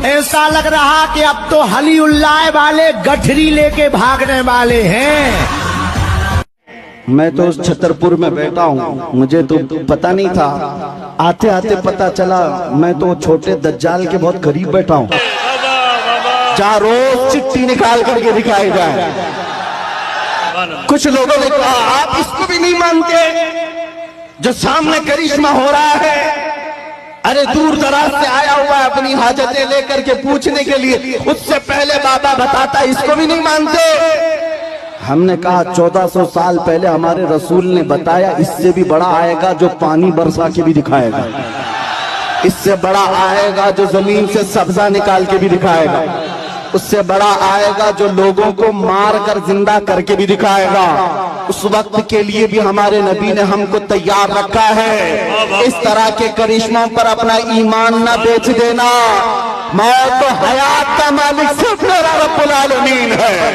ऐसा लग रहा कि अब तो हली उल्लाए वाले गठरी लेके भागने वाले हैं। मैं तो उस छतरपुर में बैठा हूँ, मुझे तो पता नहीं था, आते आते पता चला मैं तो छोटे दज्जाल के बहुत करीब बैठा हूँ, जहाँ रोज चिट्ठी निकाल करके दिखाई जाए। कुछ लोगों ने कहा आप इसको भी नहीं मानते जो सामने करिश्मा हो रहा है? अरे दूर दराज से आया हुआ है अपनी हाजतें लेकर के पूछने के लिए, उससे पहले बाबा बताता, इसको भी नहीं मानते? हमने कहा 1400 साल पहले हमारे रसूल ने बताया, इससे भी बड़ा आएगा जो पानी बरसा के भी दिखाएगा, इससे बड़ा आएगा जो जमीन से सब्जा निकाल के भी दिखाएगा, उससे बड़ा आएगा जो लोगों को मार कर जिंदा करके भी दिखाएगा। उस वक्त के लिए भी हमारे नबी ने हमको तैयार रखा है। इस तरह के करिश्मों पर अपना ईमान न बेच देना। मौत तो हयात का मालिक सिर्फ मेरा रब्बुल आलमीन है।